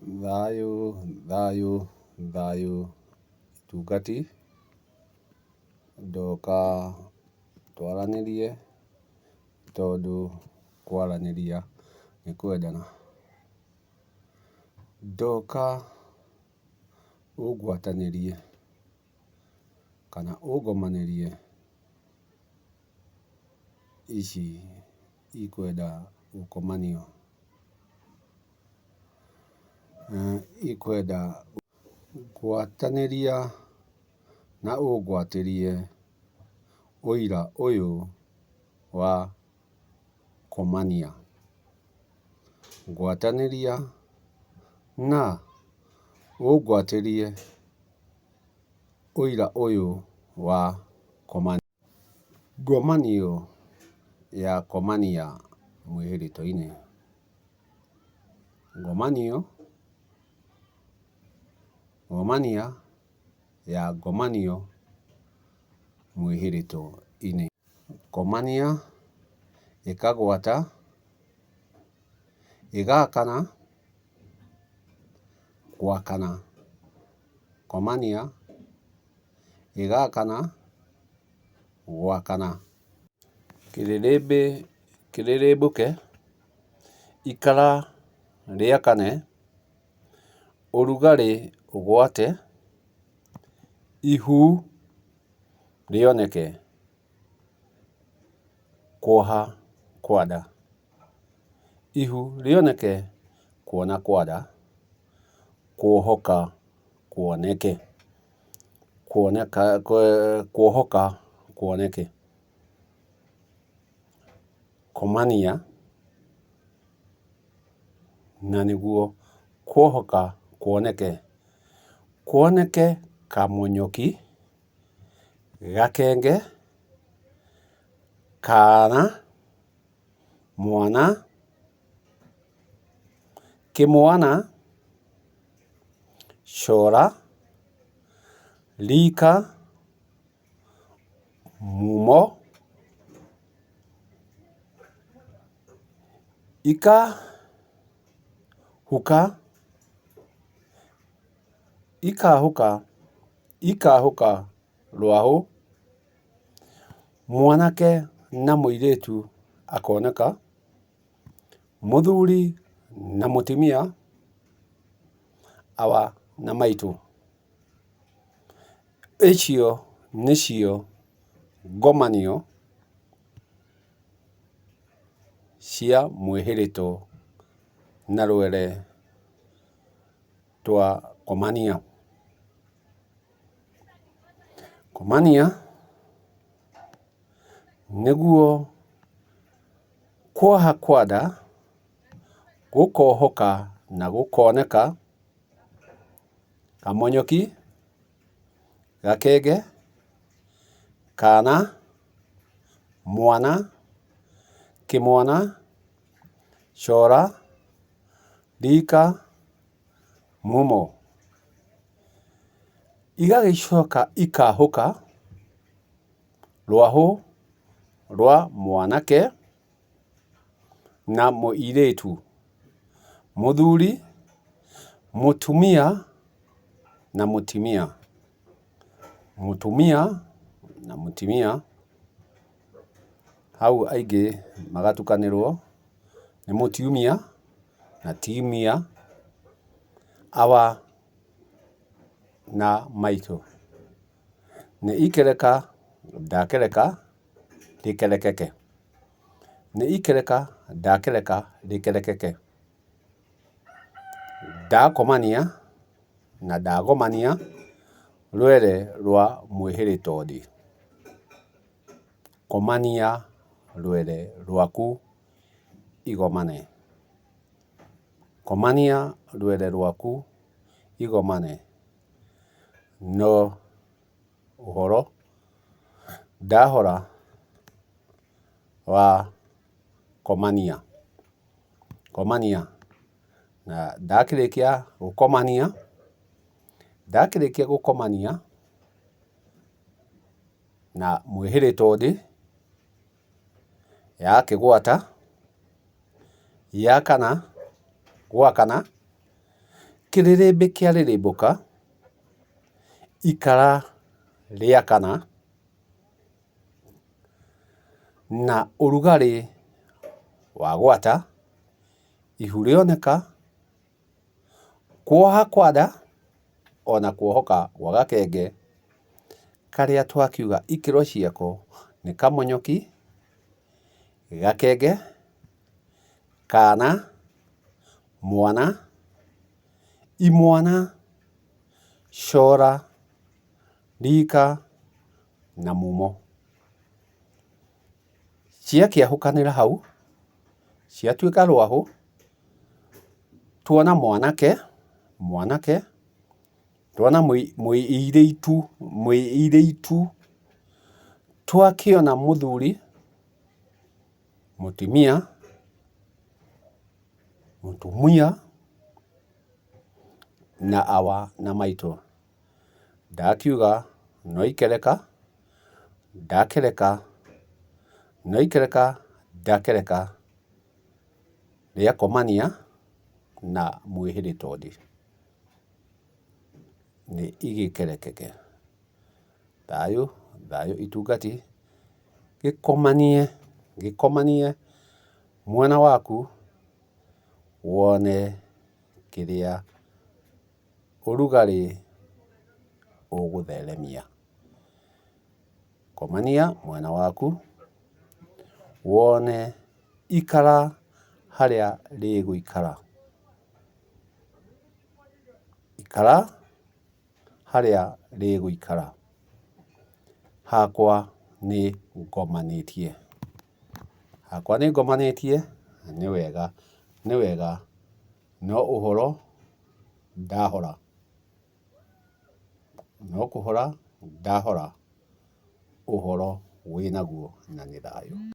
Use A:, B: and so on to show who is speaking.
A: Thayũ, thayũ, thayũ, itungati. Ndoka twaranĩrie tondũ kwaranĩria nĩ kwendana. Ndoka ũngwatanĩrie kana ũngomanĩrie ici ikwenda gũkomanio. Ikwenda ngwatanĩria na ũngwatĩrie ũira ũyũ wa komania. Ngwatanĩria na ũngwatĩrie ũira ũyũ wa komania. Ngomanio ya komania mwĩhĩtwa-inĩ. Ngomania ya ngomanio mwĩhĩtwa-inĩ. Komania ĩkagwata, ĩgakana, gwakana. Komania ĩgakana, gwakana. Kĩrĩrĩmbũke, ikara rĩakane, ũrugarĩ ũgwate, ihu rĩoneke, kuoha kwa nda. Ihu rĩoneke, kuona kwa nda, kuohoka kuoneke. Kuohoka kuoneke. Komania na nĩguo kuohoka kuoneke. Kuoneke kamũnyũki, gakenge, kaana, mwana, kĩmwana, cora, rika, mumo, ikahuka, ikahũka rwahũ, mwanake na mũirĩtu akoneka, mũthuri na mũtumia, awa na maitũ. Icio nĩcio ngomanio cia mwĩhĩrĩtwo na rwere twa komania. Komania nĩguo kuoha kwa nda, gũkohoka na gũkoneka, kamũnyũki, gakenge, kaana, mwana, kĩmwana, cora, rika, mumo. Igagĩcoka ikahũka rwahũ rwa mwanake na mũirĩtu, mũthuri, mũtumia na mũtumia. Mũtumia na mũtumia, hau aingĩ magatukanĩrwo nĩ mũtumia na timia, awa na maitũ. Nĩ ikereka, ndakereka, rĩkerekeke. Nĩ ikereka, ndakereka, rĩkerekeke. Ndakomania na ndagomania rwere rwa mwĩhĩrĩtwo. Komania rwere rwaku igomane. Komania rwere rwaku igomane. No ũhoro ndahora wa komania. Komania na ndakĩrĩkia gũkomania na mwĩhĩrĩtwo yakĩgwata, yakana, gwakana, kĩrĩrĩmbĩ kĩarĩrĩmbũka, ikara rĩakana, na ũrugarĩ wagwata, ihu rĩoneka, kuoha kwa nda, ona kuohoka gwa gakenge, karĩa twakiuga ikĩro ciako nĩ kamonyoki, gakenge, kana, mwana, imwana, cora, rika, na mumo. Ciakĩahũkanĩra hau, ciatuĩka rwahũ, tuona mwanake, tuona mũirĩtu, twakĩona mũthuri, mũtumia, na awa na maitũ. Ndakiuga no ikereka, ndakereka, no ikereka, ndakereka, rĩakomania na mwĩhĩrĩtwo nĩ igĩkerekeke. Thayũ, thayũ itungati, gĩkomanie mwena waku, wone kĩrĩa ũrugarĩ ũgũtheremia. Komania mwena waku, wone ikara harĩa rĩgũikara. Ikara harĩa rĩgũikara. Hakwa nĩ ngomanĩtie. Hakwa nĩ ngomanĩtie, nĩ wega, no ũhoro ndahora. No kũhora ndahora, ũhoro wĩnaguo na nĩ thayũ.